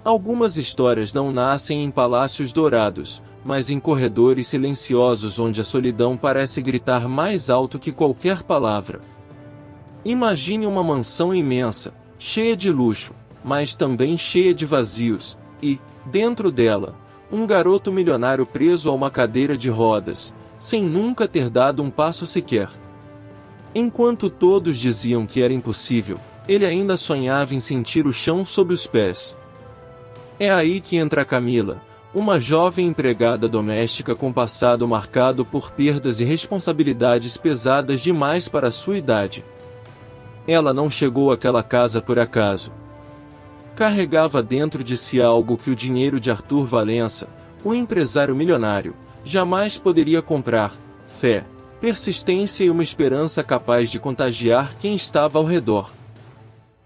Algumas histórias não nascem em palácios dourados, mas em corredores silenciosos onde a solidão parece gritar mais alto que qualquer palavra. Imagine uma mansão imensa, cheia de luxo, mas também cheia de vazios, e, dentro dela, um garoto milionário preso a uma cadeira de rodas, sem nunca ter dado um passo sequer. Enquanto todos diziam que era impossível, ele ainda sonhava em sentir o chão sob os pés. É aí que entra Camila, uma jovem empregada doméstica com passado marcado por perdas e responsabilidades pesadas demais para sua idade. Ela não chegou àquela casa por acaso. Carregava dentro de si algo que o dinheiro de Arthur Valença, o empresário milionário, jamais poderia comprar: fé, persistência e uma esperança capaz de contagiar quem estava ao redor.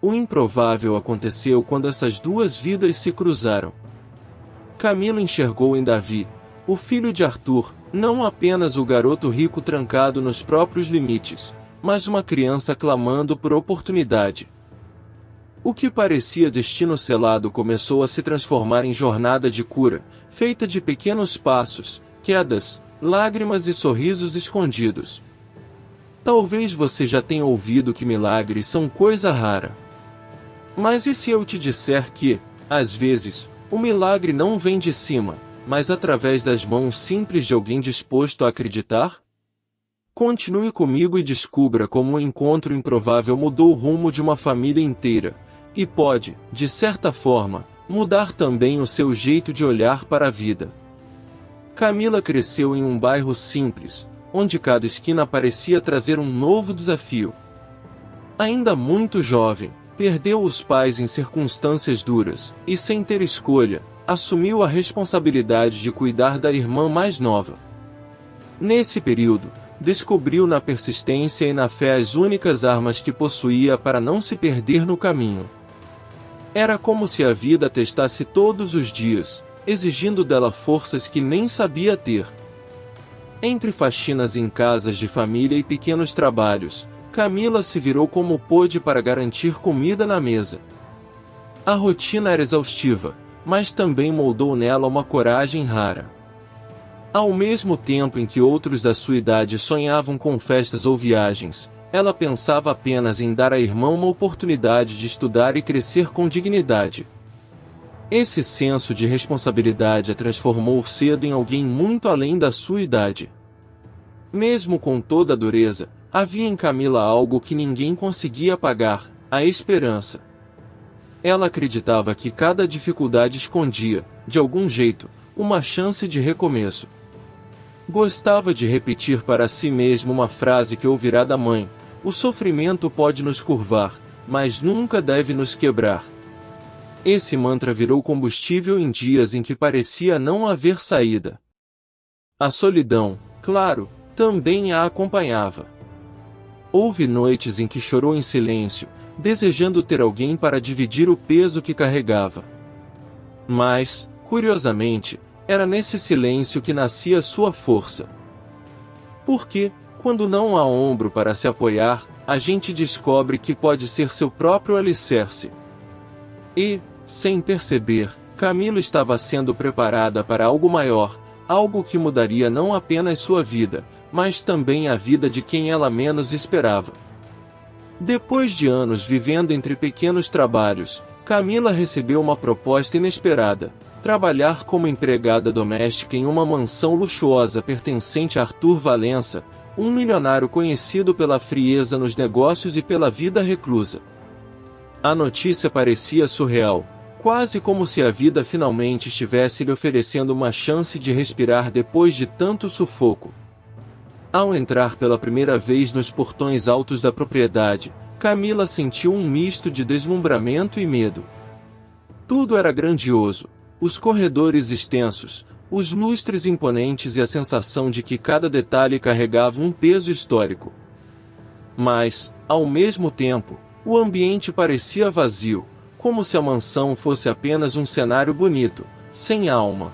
O improvável aconteceu quando essas duas vidas se cruzaram. Camila enxergou em Davi, o filho de Arthur, não apenas o garoto rico trancado nos próprios limites, mas uma criança clamando por oportunidade. O que parecia destino selado começou a se transformar em jornada de cura, feita de pequenos passos, quedas, lágrimas e sorrisos escondidos. Talvez você já tenha ouvido que milagres são coisa rara. Mas e se eu te disser que, às vezes, o milagre não vem de cima, mas através das mãos simples de alguém disposto a acreditar? Continue comigo e descubra como um encontro improvável mudou o rumo de uma família inteira, e pode, de certa forma, mudar também o seu jeito de olhar para a vida. Camila cresceu em um bairro simples, onde cada esquina parecia trazer um novo desafio. Ainda muito jovem, perdeu os pais em circunstâncias duras, e sem ter escolha, assumiu a responsabilidade de cuidar da irmã mais nova. Nesse período, descobriu na persistência e na fé as únicas armas que possuía para não se perder no caminho. Era como se a vida testasse todos os dias, exigindo dela forças que nem sabia ter. Entre faxinas em casas de família e pequenos trabalhos, Camila se virou como pôde para garantir comida na mesa. A rotina era exaustiva, mas também moldou nela uma coragem rara. Ao mesmo tempo em que outros da sua idade sonhavam com festas ou viagens, ela pensava apenas em dar à irmã uma oportunidade de estudar e crescer com dignidade. Esse senso de responsabilidade a transformou cedo em alguém muito além da sua idade. Mesmo com toda a dureza, havia em Camila algo que ninguém conseguia apagar: a esperança. Ela acreditava que cada dificuldade escondia, de algum jeito, uma chance de recomeço. Gostava de repetir para si mesma uma frase que ouvirá da mãe: o sofrimento pode nos curvar, mas nunca deve nos quebrar. Esse mantra virou combustível em dias em que parecia não haver saída. A solidão, claro, também a acompanhava. Houve noites em que chorou em silêncio, desejando ter alguém para dividir o peso que carregava. Mas, curiosamente, era nesse silêncio que nascia sua força. Porque, quando não há ombro para se apoiar, a gente descobre que pode ser seu próprio alicerce. E, sem perceber, Camila estava sendo preparada para algo maior, algo que mudaria não apenas sua vida, mas também a vida de quem ela menos esperava. Depois de anos vivendo entre pequenos trabalhos, Camila recebeu uma proposta inesperada: trabalhar como empregada doméstica em uma mansão luxuosa pertencente a Arthur Valença, um milionário conhecido pela frieza nos negócios e pela vida reclusa. A notícia parecia surreal, quase como se a vida finalmente estivesse lhe oferecendo uma chance de respirar depois de tanto sufoco. Ao entrar pela primeira vez nos portões altos da propriedade, Camila sentiu um misto de deslumbramento e medo. Tudo era grandioso: os corredores extensos, os lustres imponentes e a sensação de que cada detalhe carregava um peso histórico. Mas, ao mesmo tempo, o ambiente parecia vazio, como se a mansão fosse apenas um cenário bonito, sem alma.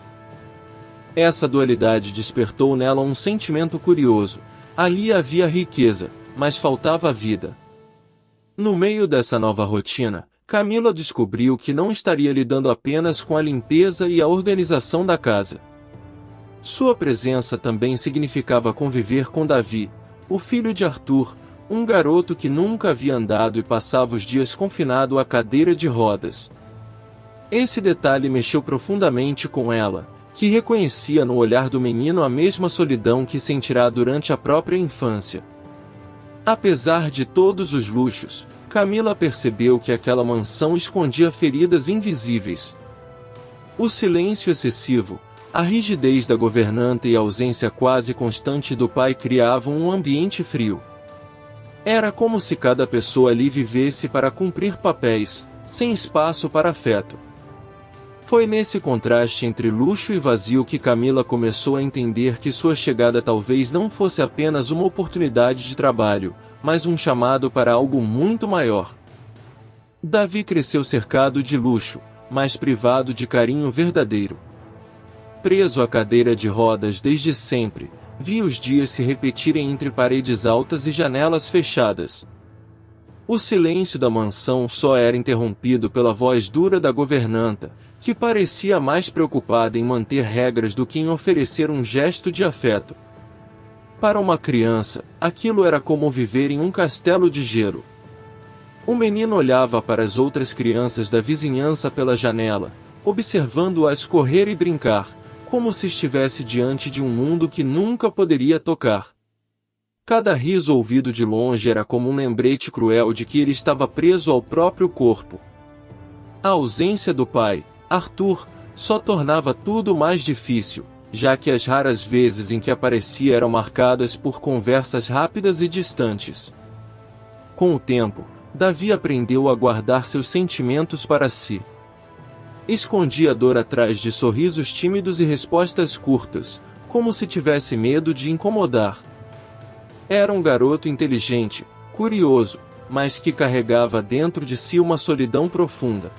Essa dualidade despertou nela um sentimento curioso: ali havia riqueza, mas faltava vida. No meio dessa nova rotina, Camila descobriu que não estaria lidando apenas com a limpeza e a organização da casa. Sua presença também significava conviver com Davi, o filho de Arthur, um garoto que nunca havia andado e passava os dias confinado à cadeira de rodas. Esse detalhe mexeu profundamente com ela, que reconhecia no olhar do menino a mesma solidão que sentirá durante a própria infância. Apesar de todos os luxos, Camila percebeu que aquela mansão escondia feridas invisíveis. O silêncio excessivo, a rigidez da governanta e a ausência quase constante do pai criavam um ambiente frio. Era como se cada pessoa ali vivesse para cumprir papéis, sem espaço para afeto. Foi nesse contraste entre luxo e vazio que Camila começou a entender que sua chegada talvez não fosse apenas uma oportunidade de trabalho, mas um chamado para algo muito maior. Davi cresceu cercado de luxo, mas privado de carinho verdadeiro. Preso à cadeira de rodas desde sempre, via os dias se repetirem entre paredes altas e janelas fechadas. O silêncio da mansão só era interrompido pela voz dura da governanta, que parecia mais preocupada em manter regras do que em oferecer um gesto de afeto. Para uma criança, aquilo era como viver em um castelo de gelo. O menino olhava para as outras crianças da vizinhança pela janela, observando-as correr e brincar, como se estivesse diante de um mundo que nunca poderia tocar. Cada riso ouvido de longe era como um lembrete cruel de que ele estava preso ao próprio corpo. A ausência do pai, Arthur, só tornava tudo mais difícil, já que as raras vezes em que aparecia eram marcadas por conversas rápidas e distantes. Com o tempo, Davi aprendeu a guardar seus sentimentos para si. Escondia a dor atrás de sorrisos tímidos e respostas curtas, como se tivesse medo de incomodar. Era um garoto inteligente, curioso, mas que carregava dentro de si uma solidão profunda.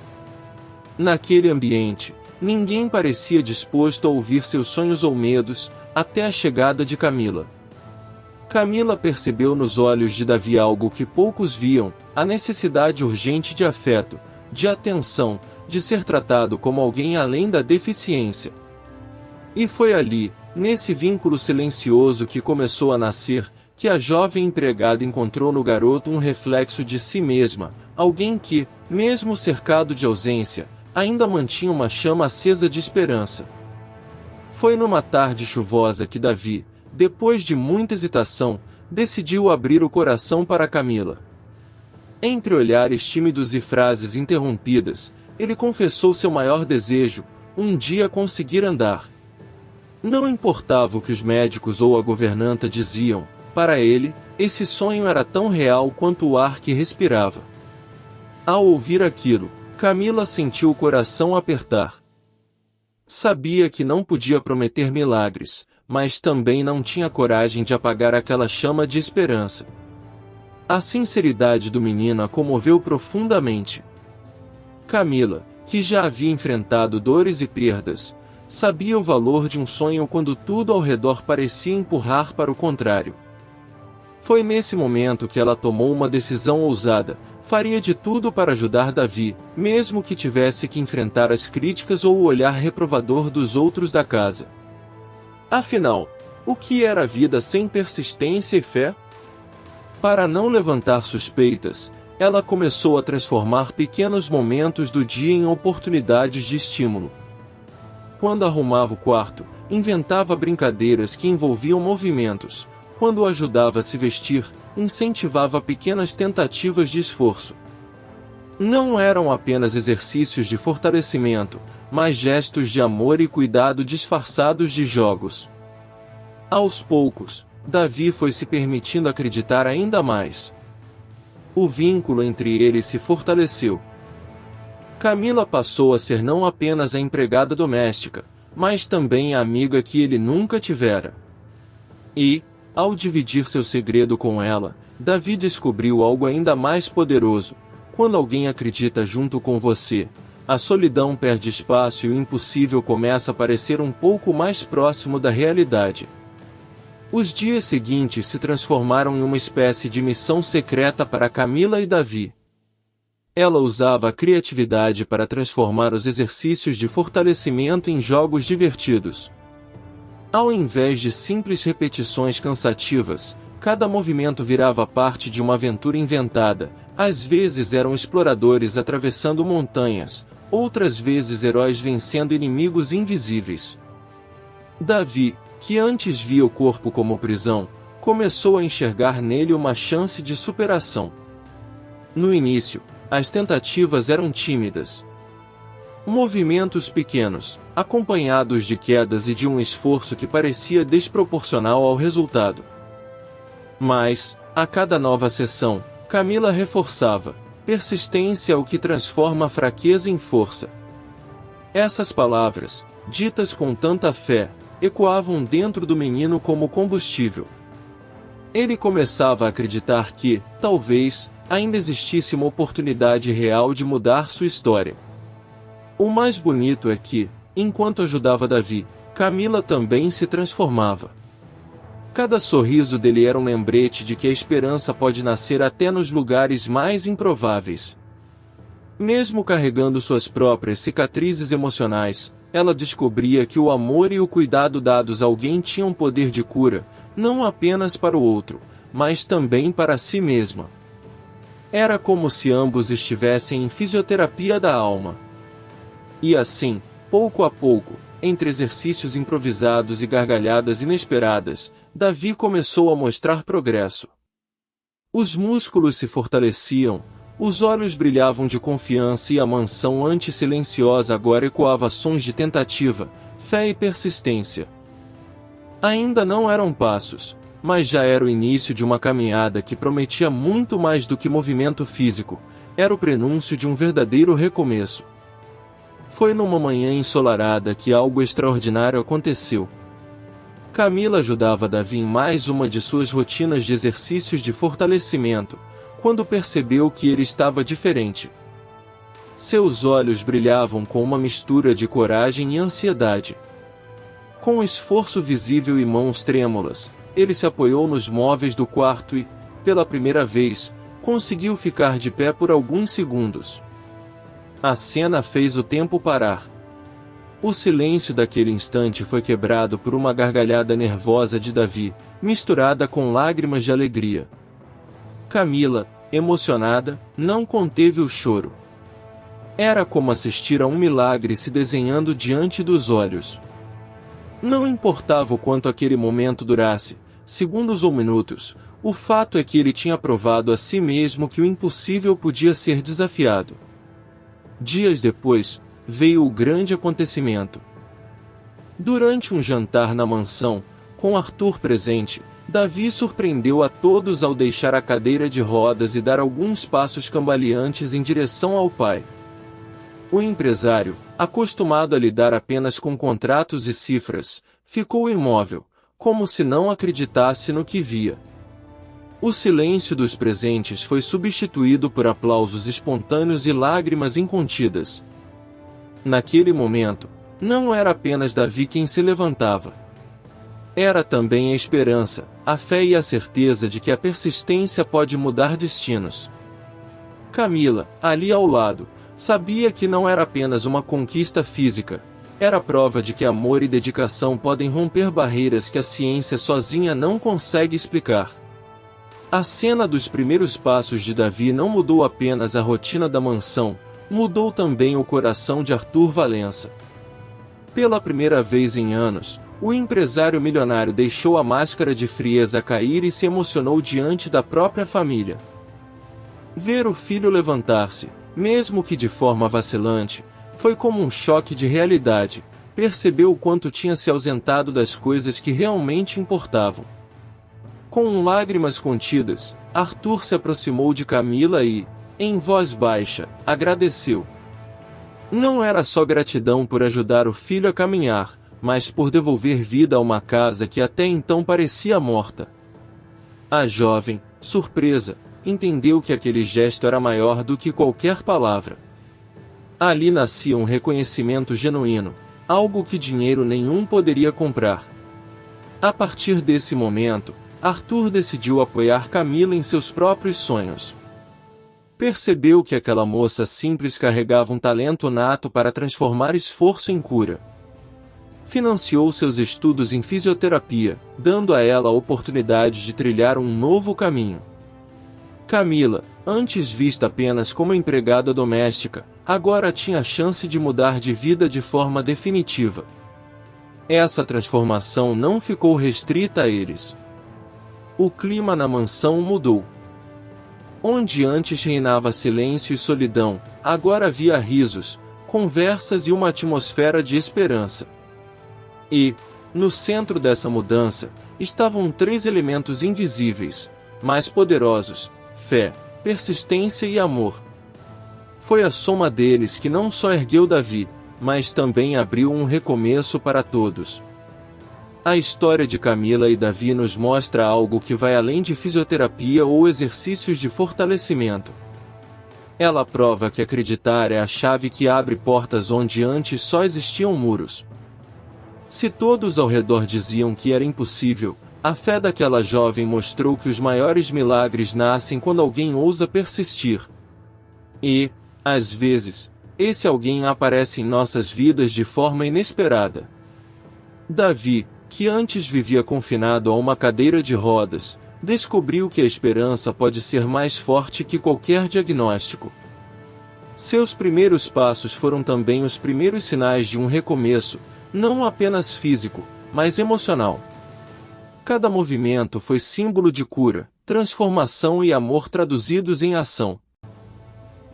Naquele ambiente, ninguém parecia disposto a ouvir seus sonhos ou medos, até a chegada de Camila. Camila percebeu nos olhos de Davi algo que poucos viam, a necessidade urgente de afeto, de atenção, de ser tratado como alguém além da deficiência. E foi ali, nesse vínculo silencioso que começou a nascer, que a jovem empregada encontrou no garoto um reflexo de si mesma, alguém que, mesmo cercado de ausência, ainda mantinha uma chama acesa de esperança. Foi numa tarde chuvosa que Davi, depois de muita hesitação, decidiu abrir o coração para Camila. Entre olhares tímidos e frases interrompidas, ele confessou seu maior desejo, um dia conseguir andar. Não importava o que os médicos ou a governanta diziam, para ele, esse sonho era tão real quanto o ar que respirava. Ao ouvir aquilo, Camila sentiu o coração apertar. Sabia que não podia prometer milagres, mas também não tinha coragem de apagar aquela chama de esperança. A sinceridade do menino a comoveu profundamente. Camila, que já havia enfrentado dores e perdas, sabia o valor de um sonho quando tudo ao redor parecia empurrar para o contrário. Foi nesse momento que ela tomou uma decisão ousada. Faria de tudo para ajudar Davi, mesmo que tivesse que enfrentar as críticas ou o olhar reprovador dos outros da casa. Afinal, o que era a vida sem persistência e fé? Para não levantar suspeitas, ela começou a transformar pequenos momentos do dia em oportunidades de estímulo. Quando arrumava o quarto, inventava brincadeiras que envolviam movimentos. Quando o ajudava a se vestir, incentivava pequenas tentativas de esforço. Não eram apenas exercícios de fortalecimento, mas gestos de amor e cuidado disfarçados de jogos. Aos poucos, Davi foi se permitindo acreditar ainda mais. O vínculo entre eles se fortaleceu. Camila passou a ser não apenas a empregada doméstica, mas também a amiga que ele nunca tivera. E, ao dividir seu segredo com ela, Davi descobriu algo ainda mais poderoso. Quando alguém acredita junto com você, a solidão perde espaço e o impossível começa a parecer um pouco mais próximo da realidade. Os dias seguintes se transformaram em uma espécie de missão secreta para Camila e Davi. Ela usava a criatividade para transformar os exercícios de fortalecimento em jogos divertidos. Ao invés de simples repetições cansativas, cada movimento virava parte de uma aventura inventada. Às vezes eram exploradores atravessando montanhas, outras vezes heróis vencendo inimigos invisíveis. Davi, que antes via o corpo como prisão, começou a enxergar nele uma chance de superação. No início, as tentativas eram tímidas. Movimentos pequenos, acompanhados de quedas e de um esforço que parecia desproporcional ao resultado. Mas, a cada nova sessão, Camila reforçava: persistência é o que transforma a fraqueza em força. Essas palavras, ditas com tanta fé, ecoavam dentro do menino como combustível. Ele começava a acreditar que, talvez, ainda existisse uma oportunidade real de mudar sua história. O mais bonito é que, enquanto ajudava Davi, Camila também se transformava. Cada sorriso dele era um lembrete de que a esperança pode nascer até nos lugares mais improváveis. Mesmo carregando suas próprias cicatrizes emocionais, ela descobria que o amor e o cuidado dados a alguém tinham poder de cura, não apenas para o outro, mas também para si mesma. Era como se ambos estivessem em fisioterapia da alma. E assim, pouco a pouco, entre exercícios improvisados e gargalhadas inesperadas, Davi começou a mostrar progresso. Os músculos se fortaleciam, os olhos brilhavam de confiança e a mansão anti-silenciosa agora ecoava sons de tentativa, fé e persistência. Ainda não eram passos, mas já era o início de uma caminhada que prometia muito mais do que movimento físico, era o prenúncio de um verdadeiro recomeço. Foi numa manhã ensolarada que algo extraordinário aconteceu. Camila ajudava Davi em mais uma de suas rotinas de exercícios de fortalecimento, quando percebeu que ele estava diferente. Seus olhos brilhavam com uma mistura de coragem e ansiedade. Com esforço visível e mãos trêmulas, ele se apoiou nos móveis do quarto e, pela primeira vez, conseguiu ficar de pé por alguns segundos. A cena fez o tempo parar. O silêncio daquele instante foi quebrado por uma gargalhada nervosa de Davi, misturada com lágrimas de alegria. Camila, emocionada, não conteve o choro. Era como assistir a um milagre se desenhando diante dos olhos. Não importava o quanto aquele momento durasse, segundos ou minutos, o fato é que ele tinha provado a si mesmo que o impossível podia ser desafiado. Dias depois, veio o grande acontecimento. Durante um jantar na mansão, com Arthur presente, Davi surpreendeu a todos ao deixar a cadeira de rodas e dar alguns passos cambaleantes em direção ao pai. O empresário, acostumado a lidar apenas com contratos e cifras, ficou imóvel, como se não acreditasse no que via. O silêncio dos presentes foi substituído por aplausos espontâneos e lágrimas incontidas. Naquele momento, não era apenas Davi quem se levantava. Era também a esperança, a fé e a certeza de que a persistência pode mudar destinos. Camila, ali ao lado, sabia que não era apenas uma conquista física, era prova de que amor e dedicação podem romper barreiras que a ciência sozinha não consegue explicar. A cena dos primeiros passos de Davi não mudou apenas a rotina da mansão, mudou também o coração de Arthur Valença. Pela primeira vez em anos, o empresário milionário deixou a máscara de frieza cair e se emocionou diante da própria família. Ver o filho levantar-se, mesmo que de forma vacilante, foi como um choque de realidade. Percebeu o quanto tinha se ausentado das coisas que realmente importavam. Com lágrimas contidas, Arthur se aproximou de Camila e, em voz baixa, agradeceu. Não era só gratidão por ajudar o filho a caminhar, mas por devolver vida a uma casa que até então parecia morta. A jovem, surpresa, entendeu que aquele gesto era maior do que qualquer palavra. Ali nascia um reconhecimento genuíno, algo que dinheiro nenhum poderia comprar. A partir desse momento, Arthur decidiu apoiar Camila em seus próprios sonhos. Percebeu que aquela moça simples carregava um talento nato para transformar esforço em cura. Financiou seus estudos em fisioterapia, dando a ela a oportunidade de trilhar um novo caminho. Camila, antes vista apenas como empregada doméstica, agora tinha a chance de mudar de vida de forma definitiva. Essa transformação não ficou restrita a eles. O clima na mansão mudou. Onde antes reinava silêncio e solidão, agora havia risos, conversas e uma atmosfera de esperança. E, no centro dessa mudança, estavam 3 elementos invisíveis, mas poderosos: fé, persistência e amor. Foi a soma deles que não só ergueu Davi, mas também abriu um recomeço para todos. A história de Camila e Davi nos mostra algo que vai além de fisioterapia ou exercícios de fortalecimento. Ela prova que acreditar é a chave que abre portas onde antes só existiam muros. Se todos ao redor diziam que era impossível, a fé daquela jovem mostrou que os maiores milagres nascem quando alguém ousa persistir. E, às vezes, esse alguém aparece em nossas vidas de forma inesperada. Davi, que antes vivia confinado a uma cadeira de rodas, descobriu que a esperança pode ser mais forte que qualquer diagnóstico. Seus primeiros passos foram também os primeiros sinais de um recomeço, não apenas físico, mas emocional. Cada movimento foi símbolo de cura, transformação e amor traduzidos em ação.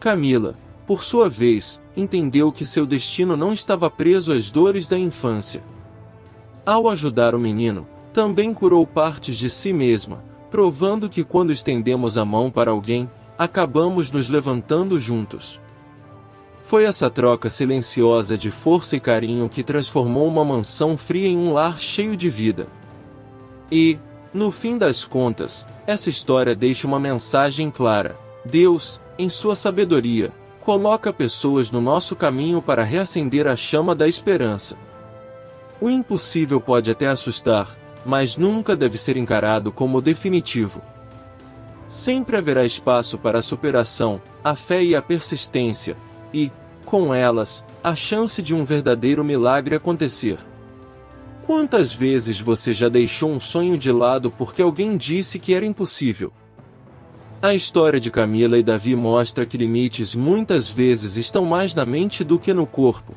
Camila, por sua vez, entendeu que seu destino não estava preso às dores da infância. Ao ajudar o menino, também curou partes de si mesma, provando que quando estendemos a mão para alguém, acabamos nos levantando juntos. Foi essa troca silenciosa de força e carinho que transformou uma mansão fria em um lar cheio de vida. E, no fim das contas, essa história deixa uma mensagem clara: Deus, em sua sabedoria, coloca pessoas no nosso caminho para reacender a chama da esperança. O impossível pode até assustar, mas nunca deve ser encarado como definitivo. Sempre haverá espaço para a superação, a fé e a persistência, e, com elas, a chance de um verdadeiro milagre acontecer. Quantas vezes você já deixou um sonho de lado porque alguém disse que era impossível? A história de Camila e Davi mostra que limites muitas vezes estão mais na mente do que no corpo.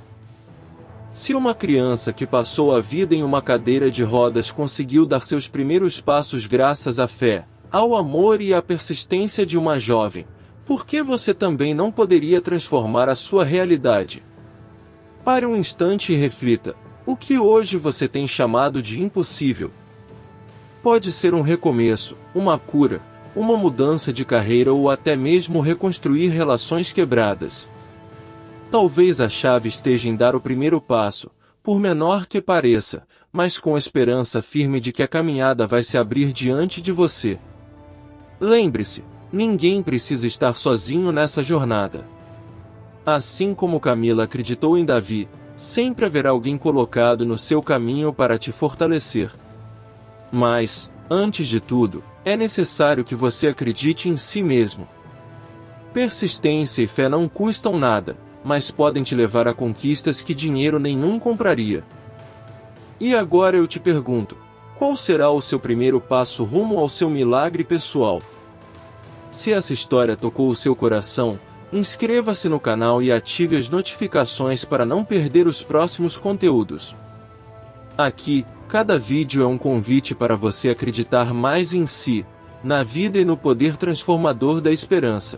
Se uma criança que passou a vida em uma cadeira de rodas conseguiu dar seus primeiros passos graças à fé, ao amor e à persistência de uma jovem, por que você também não poderia transformar a sua realidade? Pare um instante e reflita: o que hoje você tem chamado de impossível? Pode ser um recomeço, uma cura, uma mudança de carreira ou até mesmo reconstruir relações quebradas. Talvez a chave esteja em dar o primeiro passo, por menor que pareça, mas com a esperança firme de que a caminhada vai se abrir diante de você. Lembre-se, ninguém precisa estar sozinho nessa jornada. Assim como Camila acreditou em Davi, sempre haverá alguém colocado no seu caminho para te fortalecer. Mas, antes de tudo, é necessário que você acredite em si mesmo. Persistência e fé não custam nada, mas podem te levar a conquistas que dinheiro nenhum compraria. E agora eu te pergunto, qual será o seu primeiro passo rumo ao seu milagre pessoal? Se essa história tocou o seu coração, inscreva-se no canal e ative as notificações para não perder os próximos conteúdos. Aqui, cada vídeo é um convite para você acreditar mais em si, na vida e no poder transformador da esperança.